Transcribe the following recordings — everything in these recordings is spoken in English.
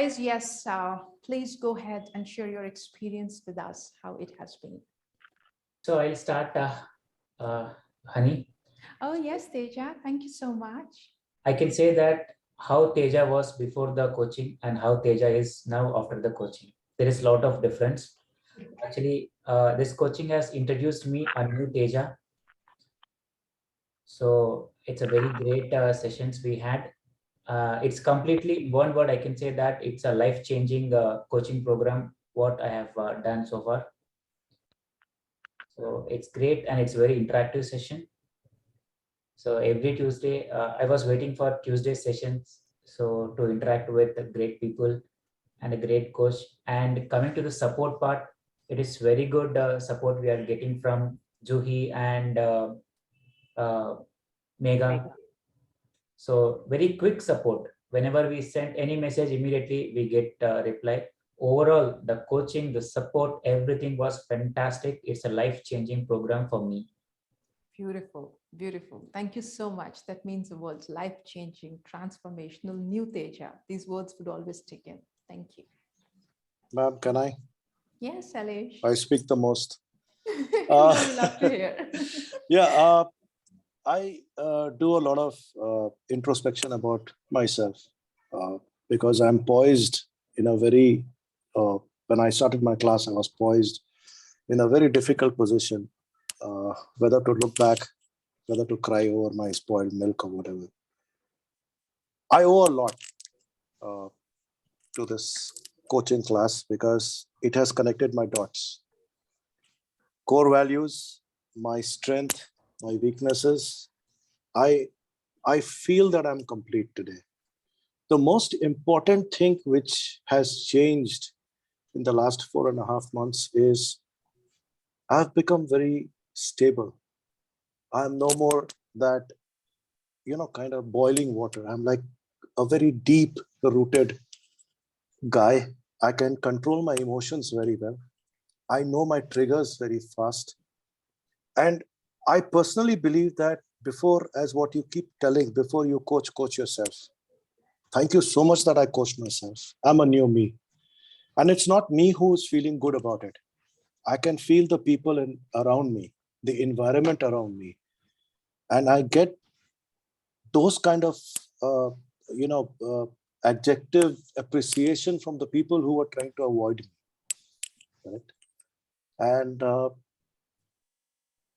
Yes, please go ahead and share your experience with us, how it has been. So I'll start, Honey. Oh, yes, Teja, thank you so much. I can say that how Teja was before the coaching and how Teja is now after the coaching. There is a lot of difference. Actually, this coaching has introduced me a new Teja. So it's a very great sessions we had. It's completely one word I can say that it's a life-changing coaching program what I have done so far. So it's great and it's very interactive session. So every Tuesday, I was waiting for Tuesday sessions so to interact with great people and a great coach. And coming to the support part, it is very good support we are getting from Juhi and uh, Mega. So very quick support. Whenever we send any message, immediately we get a reply. Overall, the coaching, the support, everything was fantastic. It's a life-changing program for me. Beautiful, beautiful. Thank you so much. That means the words life-changing, transformational, new Teja. These words would always stick in. Thank you. Ma'am, can I? Yes, Alish. I speak the most. We love to hear. Yeah, I do a lot of introspection about myself because I'm poised in a very, when I started my class, I was poised in a very difficult position, whether to look back, whether to cry over my spoiled milk or whatever. I owe a lot uh, to this coaching class because it has connected my dots. Core values, my strength, my weaknesses. I I feel that I'm complete today. The most important thing which has changed in the last 4.5 months is I've become very stable. I'm no more that, kind of boiling water. I'm like a very deep rooted guy. I can control my emotions very well. I know my triggers very fast. And I personally believe that before, as what you keep telling, before you coach yourself. Thank you so much that I coached myself. I'm a new me. And it's not me who's feeling good about it. I can feel the people around me, the environment around me. And I get those kind of, uh, you know, uh, adjective appreciation from the people who are trying to avoid me. Right? And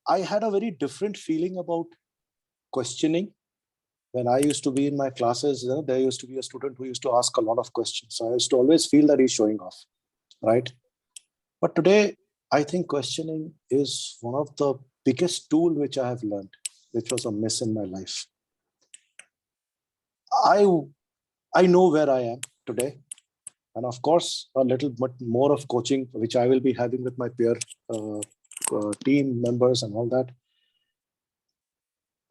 I had a very different feeling about questioning. When I used to be in my classes, there used to be a student who used to ask a lot of questions. So I used to always feel that he's showing off, right? But today, I think questioning is one of the biggest tool which I have learned, which was a miss in my life. I I know where I am today, and of course, a little bit more of coaching, which I will be having with my peer team members and all that.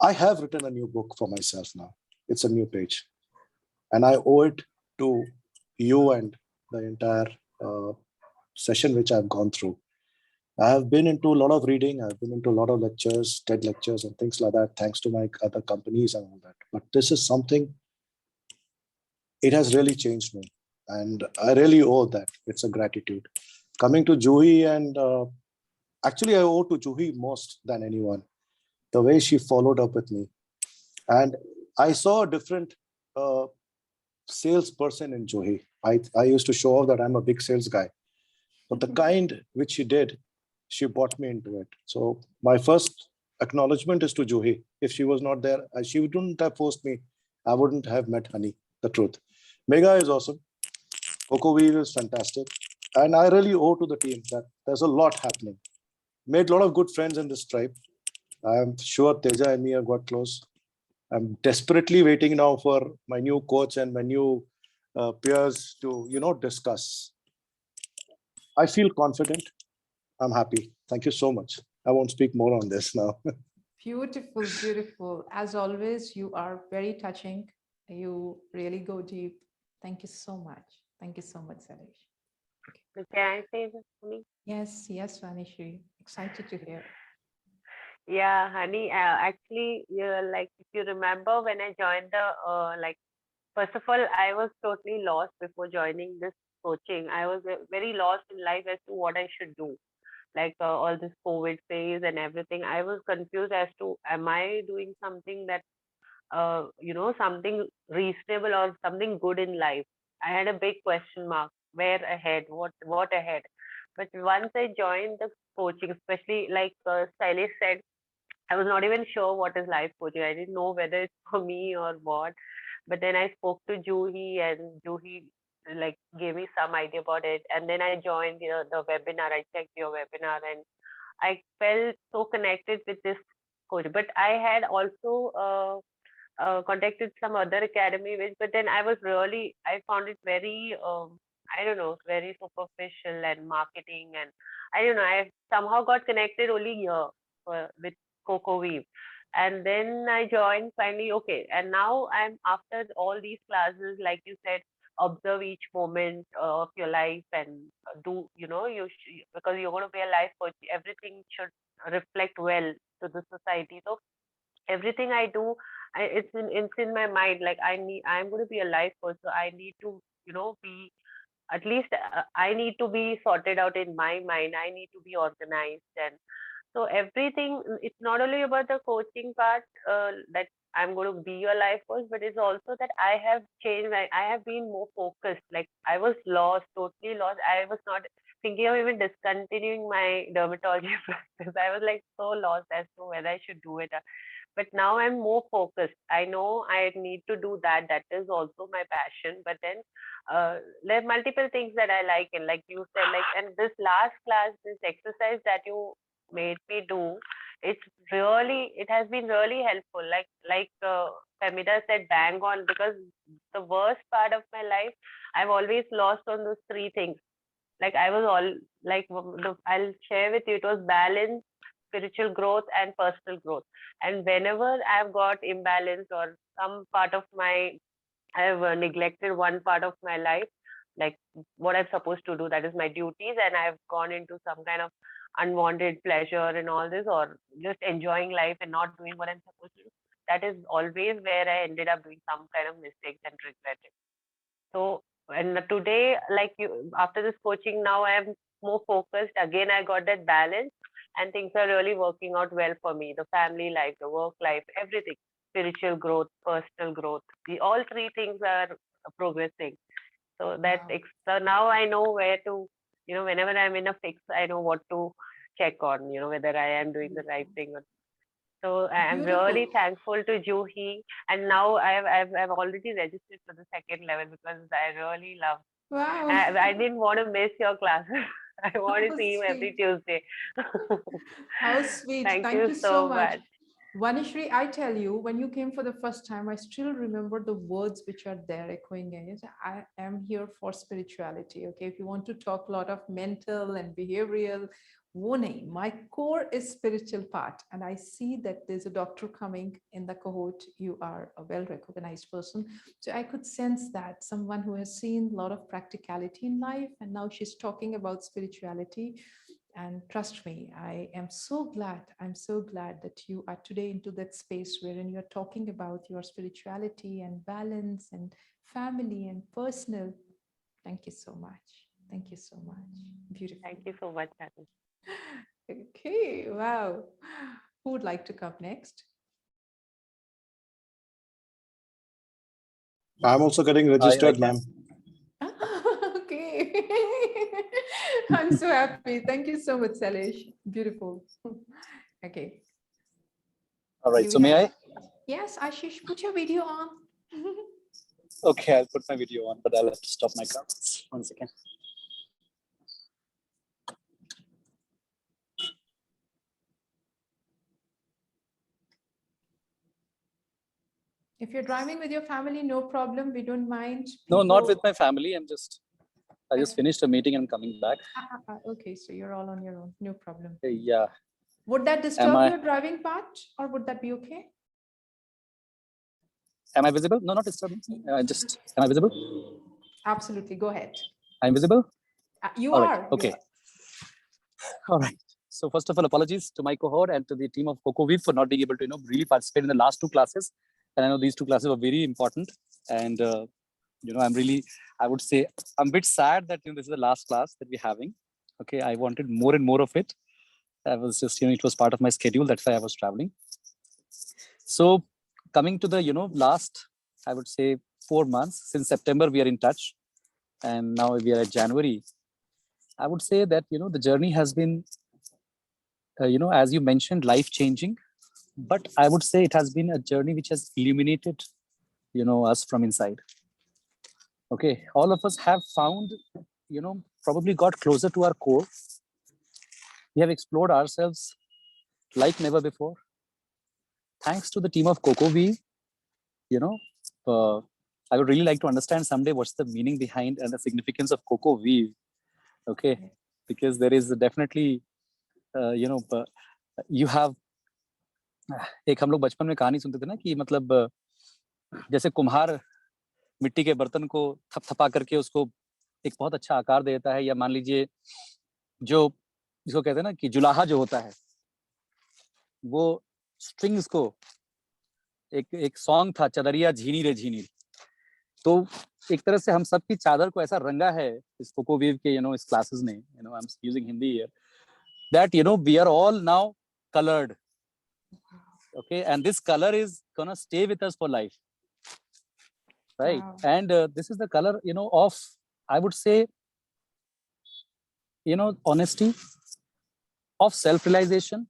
I have written a new book for myself now. It's a new page, and I owe it to you and the entire session which I've gone through. I have been into a lot of reading. I've been into a lot of lectures, TED lectures, and things like that, thanks to my other companies and all that. But this is something, it has really changed me. And I really owe that. It's a gratitude. Coming to Juhi, and actually, I owe to Juhi most than anyone, the way she followed up with me. And I saw a different uh, salesperson in Juhi. I used to show off that I'm a big sales guy. But the kind which she did, she brought me into it. So my first acknowledgement is to Juhi. If she was not there, she wouldn't have forced me. I wouldn't have met Honey, the truth. Mega is awesome. Cocoweave is fantastic. And I really owe to the team that there's a lot happening. Made a lot of good friends in this tribe. I'm sure Teja and me have got close. I'm desperately waiting now for my new coach and my new peers to, discuss. I feel confident. I'm happy. Thank you so much. I won't speak more on this now. Beautiful, beautiful. As always, you are very touching. You really go deep. Thank you so much. Thank you so much, Salesh. Can I say this, honey? Yes, yes, Vanishri. Excited to hear. Yeah, honey. Actually, like if you remember when I joined the like first of all, I was totally lost before joining this coaching. I was very lost in life as to what I should do. Like all this COVID phase and everything, I was confused as to am I doing something that something reasonable or something good in life. I had a big question mark. Where ahead? What ahead? But once I joined the coaching, especially like Silas said, I was not even sure what is life coaching. I didn't know whether it's for me or what. But then I spoke to Juhi, and Juhi like gave me some idea about it. And then I joined the webinar. I checked your webinar, and I felt so connected with this coach. But I had also contacted some other academy, but then I found it very, I don't know, very superficial and marketing, and I don't know, I somehow got connected only here with Cocoweave. And then I joined finally, okay. And now I'm after all these classes, like you said, observe each moment of your life and do, because you're going to be a life coach, everything should reflect well to the society. So everything I do, it's in my mind. Like I'm going to be a life coach, so I need to be at least I need to be sorted out in my mind. I need to be organized, and so everything. It's not only about the coaching part that I'm going to be your life coach, but it's also that I have changed. I have been more focused. Like I was lost, totally lost. I was not thinking of even discontinuing my dermatology practice. I was like so lost as to whether I should do it. But now I'm more focused. I know I need to do that. That is also my passion. But then there are multiple things that I like, and like you said, like, and this last class, this exercise that you made me do, it has been really helpful. Like Femida said, bang on, because the worst part of my life, I've always lost on those three things. Like I was all like, I'll share with you, it was balance, spiritual growth, and personal growth. And whenever I've got imbalance or some part of my, I've neglected one part of my life, like what I'm supposed to do, that is my duties, and I've gone into some kind of unwanted pleasure and all this, or just enjoying life and not doing what I'm supposed to do. That is always where I ended up doing some kind of mistakes and regret it. So, and today, like you, after this coaching, now I am more focused. Again, I got that balance, and things are really working out well for me. The family life, the work life, everything, spiritual growth, personal growth. All three things are progressing. So that's Wow. extra. Now I know where to, whenever I'm in a fix, I know what to check on, whether I am doing the right thing or. So I'm really Beautiful. thankful to Juhi, and now I've already registered for the second level because I really love. Wow. I didn't want to miss your classes. I want to How see you every sweet. Tuesday. How sweet. Thank Thank you you so so much. much. Vanishri, I tell you, when you came for the first time, I still remember the words which are there echoing in it. I am here for spirituality. Okay. If you want to talk a lot of mental and behavioral, wo nahi. My core is spiritual part. And I see that there's a doctor coming in the cohort. You are a well-recognized person. So I could sense that someone who has seen a lot of practicality in life, and now she's talking about spirituality. And trust me, I am so glad. I'm so glad that you are today into that space wherein you're talking about your spirituality and balance and family and personal. Thank you so much. Thank you so much. Beautiful. Thank you so much, Kathy. Okay, wow. Who would like to come next? I'm also getting registered, ma'am. Okay. I'm so happy. Thank you so much, Salish. Beautiful. Okay. All right. Do So we may have- I? Yes, Ashish, put your video on. Okay, I'll put my video on, but I'll have to stop my car. 1 second. If you're driving with your family, no problem. We don't mind. No, not with People- my family. I just finished a meeting and I'm coming back. Okay, so you're all on your own. No problem. Yeah. Would that disturb I- your driving part, or would that be okay? Am I visible? No, not disturbing. Am I visible? Absolutely. Go ahead. I'm visible? You All are. right. you Okay. are. All right. So first of all, apologies to my cohort and to the team of Cocoweave for not being able to, really participate in the last two classes. And I know these 2 classes were very important. And, I would say I'm a bit sad that, this is the last class that we're having. Okay. I wanted more and more of it. I was just, it was part of my schedule. That's why I was traveling. So coming to the, last, I would say 4 months, since September, we are in touch. And now we are at January. I would say that, the journey has been, as you mentioned, life-changing. But I would say it has been a journey which has illuminated, us from inside. Okay. All of us have found, probably got closer to our core. We have explored ourselves like never before. Thanks to the team of Cocoweave, I would really like to understand someday what's the meaning behind and the significance of Cocoweave. Okay. Because there is definitely, you have, एक हम लोग बचपन में कहानी सुनते थे ना कि मतलब जैसे कुम्हार मिट्टी के बर्तन को थपथपा करके उसको एक बहुत अच्छा आकार देता है, या मान लीजिए जो जिसको कहते हैं ना कि जुलाहा जो होता है वो स्ट्रिंग्स को एक सॉन्ग था, चदरिया झीनी रे झीनी, तो एक तरह से हम सबकी चादर को ऐसा रंगा है इस कोकोवेव के इस क्लासेस ने, I am using Hindi here, that we are all now colored. Okay, and this color is gonna stay with us for life, right? Wow. And this is the color of, I would say, honesty, of self-realization,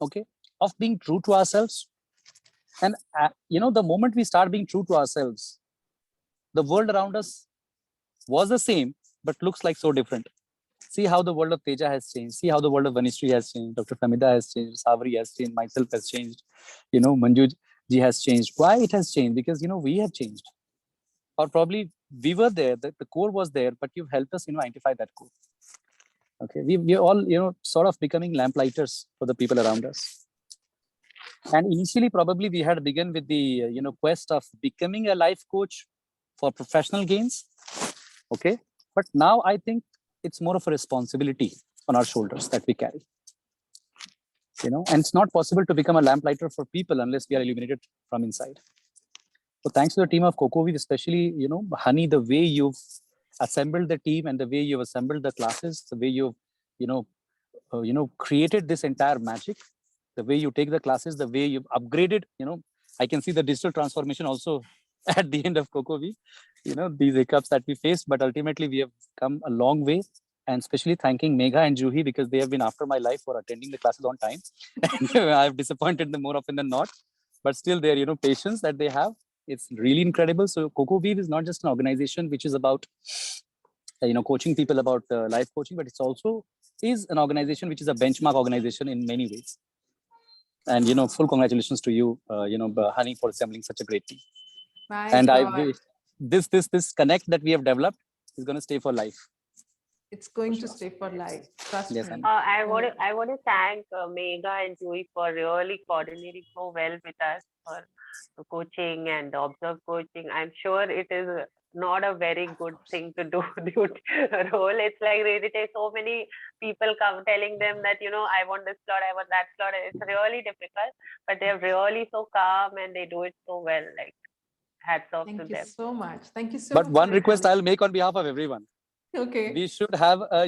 okay, of being true to ourselves. And the moment we start being true to ourselves, the world around us was the same but looks like so different. See how the world of Teja has changed. See how the world of Vanishri has changed. Dr. Famida has changed. Savri has changed. Myself has changed. Manju ji has changed. Why it has changed? Because, we have changed. Or probably we were there. The core was there, but you've helped us, identify that core. Okay. We're all, sort of becoming lamplighters for the people around us. And initially, probably we had begun with the, quest of becoming a life coach for professional gains. Okay. But now I think it's more of a responsibility on our shoulders that we carry, and it's not possible to become a lamplighter for people unless we are illuminated from inside. So thanks to the team of Cocoweave, especially, Honey, the way you've assembled the team and the way you've assembled the classes, the way you've, created this entire magic, the way you take the classes, the way you've upgraded, I can see the digital transformation also at the end of Cocoweave, these hiccups that we faced, but ultimately we have come a long way. And especially thanking Megha and Juhi, because they have been after my life for attending the classes on time. I've disappointed them more often than not, but still their, patience that they have, it's really incredible. So Cocoweave is not just an organization which is about, coaching people about life coaching, but it's also is an organization which is a benchmark organization in many ways. And, full congratulations to you, Honey, for assembling such a great team. And I wish this connect that we have developed is going to stay for life. It's going to stay for life. Trust Yes, me. I want to thank Megha and Joey for really coordinating so well with us for the coaching and the observe coaching. I'm sure it is not a very good thing to do role. It's like really take so many people come telling them that, I want this slot, I want that slot. It's really difficult, but they're really so calm and they do it so well. Like, hats off to them. Thank you so much. Thank you so much. But one much. request I'll make on behalf of everyone. Okay. We should have a,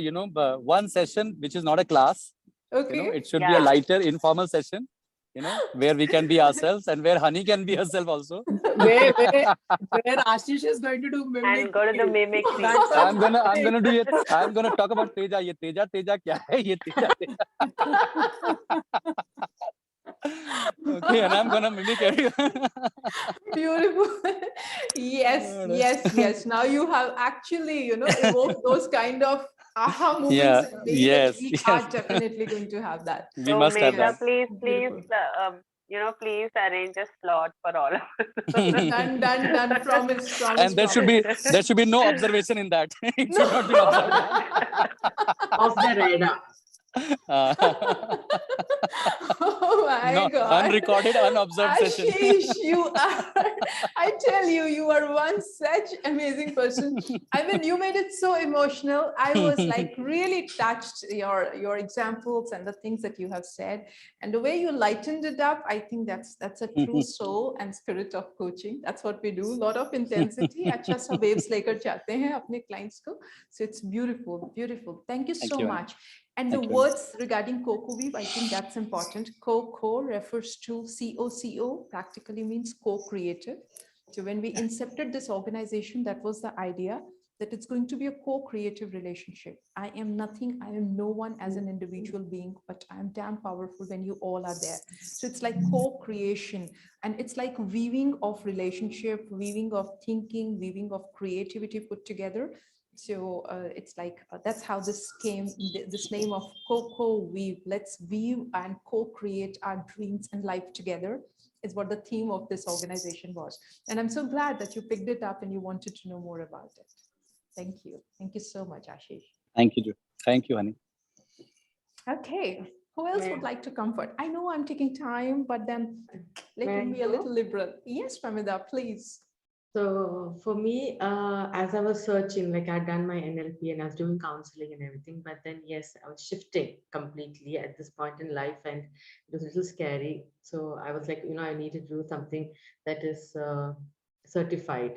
one session which is not a class. Okay. It should be a lighter, informal session, where we can be ourselves and where Honey can be herself also. Where Ashish is going to do mimicry. And go to the mimicry. I'm gonna do it. I'm gonna talk about Teja. Ye Teja kya hai? Ye Teja. Okay, and I'm gonna mimic everyone. Beautiful. Yes. Now you have actually, evoked those kind of aha moments. Yeah. Yes. We are definitely going to have that. We must have that. Please, please arrange a slot for all of us. Done. Promise. And there should be no observation in that. It should not be observed. Off the radar. Oh my No, God. unrecorded, unobserved session. Ashish, you are, I tell you, you are one such amazing person. I mean, you made it so emotional. I was like really touched your examples and the things that you have said. And the way you lightened it up, I think that's a true soul and spirit of coaching. That's what we do. A lot of intensity. Acha sa waves lekar chate hain apne clients ko. So it's beautiful, beautiful. Thank you Thank so you, much. And the Thank you. words regarding Cocoweave, I think that's important. Co refers to COCO, practically means co-creative. So when we incepted this organization, that was the idea that it's going to be a co-creative relationship. I am nothing, I am no one as an individual being, but I'm damn powerful when you all are there. So it's like co-creation, and it's like weaving of relationship, weaving of thinking, weaving of creativity put together. So it's like that's how this came, this name of Cocoweave. Let's weave and co-create our dreams and life together is what the theme of this organization was. And I'm so glad that you picked it up and you wanted to know more about it. Thank you. Thank you so much, Ashish. Thank you. Thank you, honey. Okay. Who else would like to comfort? I know I'm taking time, but then let me be a little liberal. Yes, Pramida, please. So for me, as I was searching, like I'd done my NLP and I was doing counseling and everything, but then yes, I was shifting completely at this point in life, and it was a little scary. So I was like, I need to do something that is certified.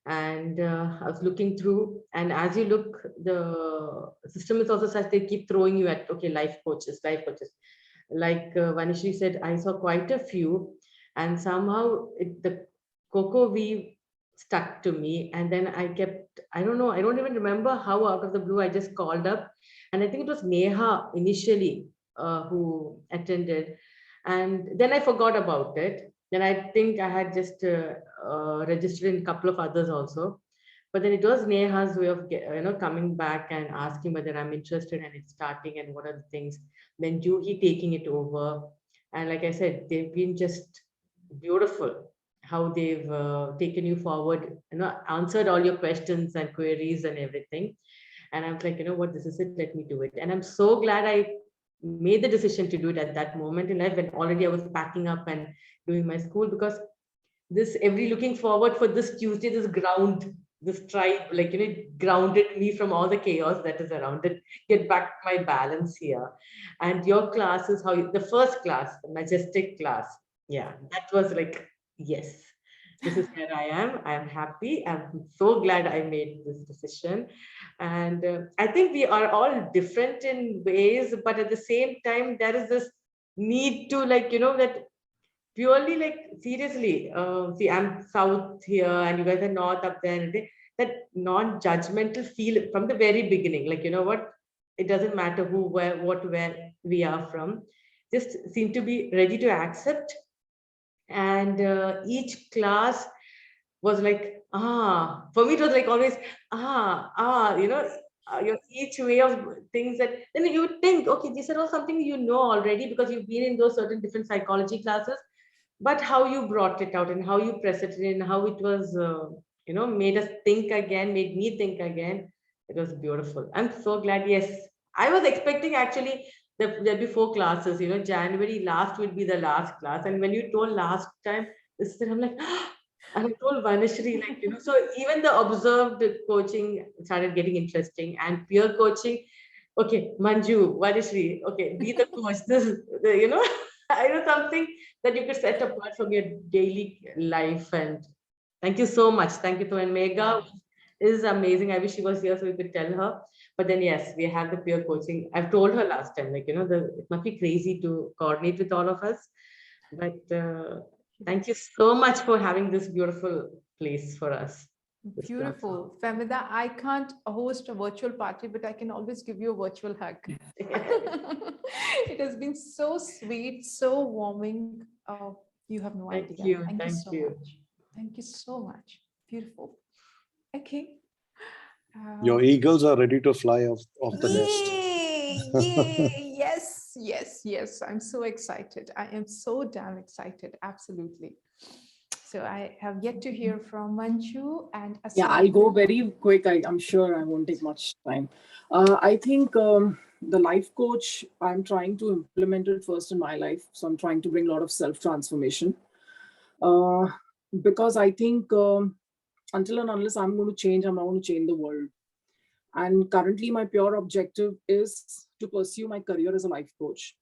And I was looking through, and as you look, the system is also such, they keep throwing you at, okay, life coaches. Like Vanishri said, I saw quite a few, and somehow the Cocoweave stuck to me. And then I kept, I don't know, I don't even remember how out of the blue I just called up. And I think it was Neha initially who attended. And then I forgot about it. Then I think I had just registered in a couple of others also. But then it was Neha's way of coming back and asking whether I'm interested and it's starting and what are the things. Then Juhi taking it over. And like I said, they've been just beautiful how they've taken you forward, answered all your questions and queries and everything. And I'm like, what, this is it, let me do it. And I'm so glad I made the decision to do it at that moment in life when already I was packing up and doing my school, because this looking forward for this Tuesday, this tribe, like, it grounded me from all the chaos that is around it, get back my balance here. And your class is the first class, the majestic class. Yeah, that was like, yes, this is where I am. I'm happy. I'm so glad I made this decision. And I think we are all different in ways, but at the same time, there is this need to, like, that purely, like, seriously, see, I'm south here and you guys are north up there, and that non-judgmental feel from the very beginning, like, what, it doesn't matter who, where, what, where we are from, just seem to be ready to accept. And each class was like, for me it was like always, each way of things that then you would think, okay, these are all something already because you've been in those certain different psychology classes, but how you brought it out and how you press it in, how it was, made us think again, made me think again. It was beautiful. I'm so glad. Yes, I was expecting actually there'll be 4 classes. January last will be the last class. And when you told last time, I'm like, and I told Vanishri, like, so even the observed coaching started getting interesting, and peer coaching. Okay, Manju, Vanishri, okay, be the coach. This is, I know something that you could set apart from your daily life. And thank you so much. Thank you to Mega. Is amazing. I wish she was here so we could tell her. But then, yes, we have the peer coaching. I've told her last time, like, it must be crazy to coordinate with all of us. But thank you so much for having this beautiful place for us. Beautiful. Famida, I can't host a virtual party, but I can always give you a virtual hug. It has been so sweet, so warming. You have no idea. Thank you so much. Thank you so much. Beautiful. Okay. Your eagles are ready to fly off the nest. Yay! Yes. I'm so excited. I am so damn excited. Absolutely. So I have yet to hear from Manju and Yeah, I'll go very quick. I'm sure I won't take much time. I think the life coach, I'm trying to implement it first in my life. So I'm trying to bring a lot of self-transformation. Uh, because I think until and unless I'm going to change, I'm not going to change the world. And currently, my pure objective is to pursue my career as a life coach.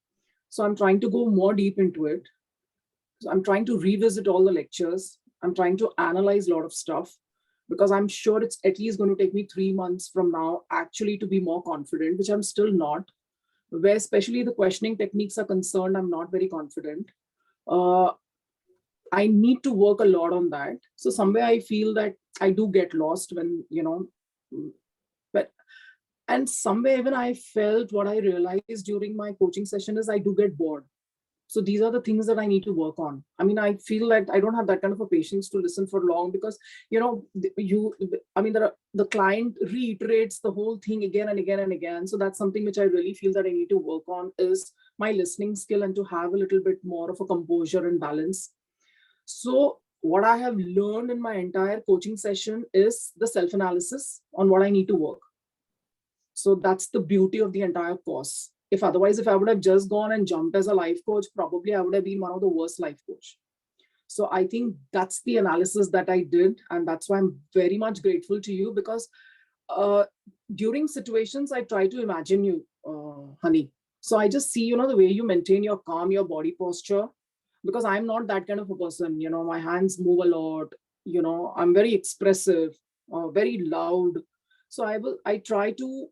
So I'm trying to go more deep into it. So I'm trying to revisit all the lectures. I'm trying to analyze a lot of stuff because I'm sure it's at least going to take me 3 months from now actually to be more confident, which I'm still not. Where especially the questioning techniques are concerned, I'm not very confident. Uh, I need to work a lot on that. So somewhere I feel that I do get lost when, but and somewhere even I felt what I realized during my coaching session is I do get bored. So these are the things that I need to work on. I mean, I feel like I don't have that kind of a patience to listen for long because the client reiterates the whole thing again and again and again. So that's something which I really feel that I need to work on is my listening skill and to have a little bit more of a composure and balance. So what I have learned in my entire coaching session is the self-analysis on what I need to work. So that's the beauty of the entire course. If otherwise, if I would have just gone and jumped as a life coach, probably I would have been one of the worst life coach. So I think that's the analysis that I did. And that's why I'm very much grateful to you because during situations, I try to imagine you, honey. So I just see, the way you maintain your calm, your body posture, because I'm not that kind of a person. My hands move a lot. I'm very expressive, very loud. So I try to,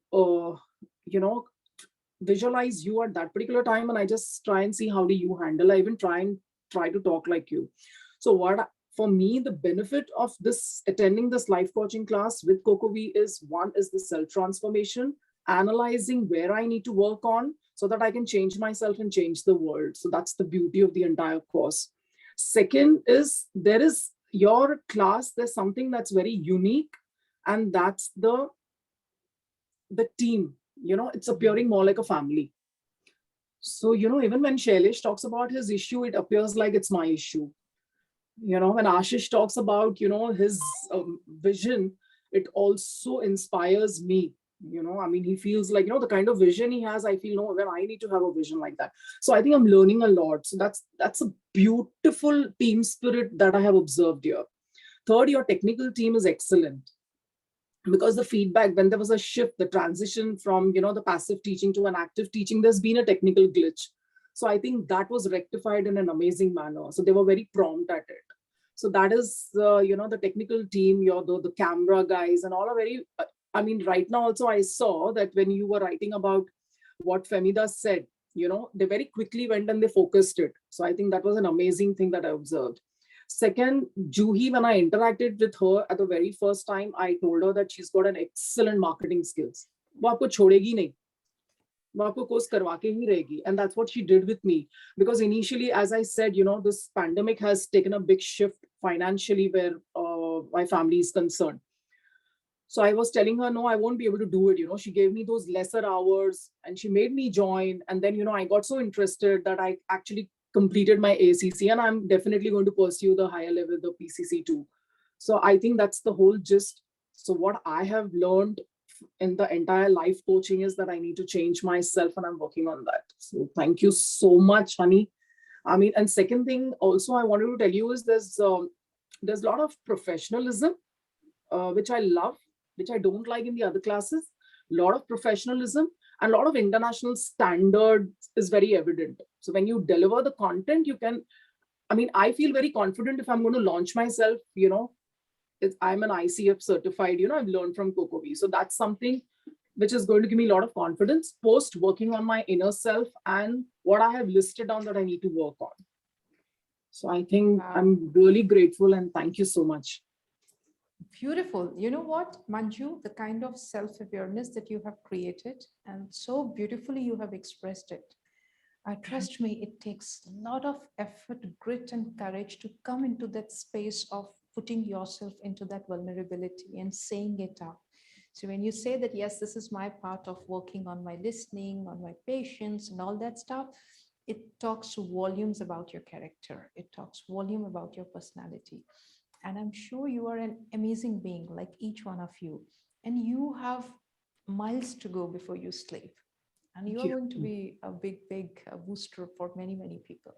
visualize you at that particular time, and I just try and see how do you handle. I even try to talk like you. So for me, the benefit of this attending this life coaching class with Cocoweave is one is the self transformation, analyzing where I need to work on so that I can change myself and change the world. So that's the beauty of the entire course. Second is there is your class. There's something that's very unique, and that's the team. It's appearing more like a family. So, even when Shailesh talks about his issue, it appears like it's my issue. When Ashish talks about, his vision, it also inspires me. I mean, he feels like, the kind of vision he has, I feel, no, when I need to have a vision like that. So I think I'm learning a lot. So that's a beautiful team spirit that I have observed here. Third, your technical team is excellent. Because the feedback, when there was a shift, the transition from the passive teaching to an active teaching, there's been a technical glitch. So I think that was rectified in an amazing manner. So they were very prompt at it. So that is the technical team, the camera guys and all are very I mean, right now also I saw that when you were writing about what Femida said, they very quickly went and they focused it. So I think that was an amazing thing that I observed. Second, Juhi, when I interacted with her at the very first time, I told her that she's got an excellent marketing skills. वो आपको छोड़ेगी नहीं, वो आपको course करवा के ही रहेगी. And that's what she did with me. Because initially, as I said, this pandemic has taken a big shift financially where my family is concerned. So I was telling her, no, I won't be able to do it. She gave me those lesser hours and she made me join. And then, I got so interested that I actually completed my ACC, and I'm definitely going to pursue the higher level, the PCC too. So I think that's the whole gist. So what I have learned in the entire life coaching is that I need to change myself, and I'm working on that. So thank you so much, honey. I mean, and second thing also I wanted to tell you is there's a lot of professionalism, which I love, which I don't like in the other classes. A lot of professionalism and a lot of international standards is very evident. So when you deliver the content, I feel very confident if I'm going to launch myself, I'm an ICF certified, I've learned from Cocoweave. So that's something which is going to give me a lot of confidence post working on my inner self and what I have listed down that I need to work on. So I think I'm really grateful and thank you so much. Beautiful. You know what, Manju, the kind of self-awareness that you have created and so beautifully you have expressed it. Trust me, it takes a lot of effort, grit, and courage to come into that space of putting yourself into that vulnerability and saying it out. So when you say that, yes, this is my part of working on my listening, on my patience and all that stuff, it talks volumes about your character. It talks volume about your personality. And I'm sure you are an amazing being like each one of you. And you have miles to go before you sleep. And you are going to be a big booster for many people.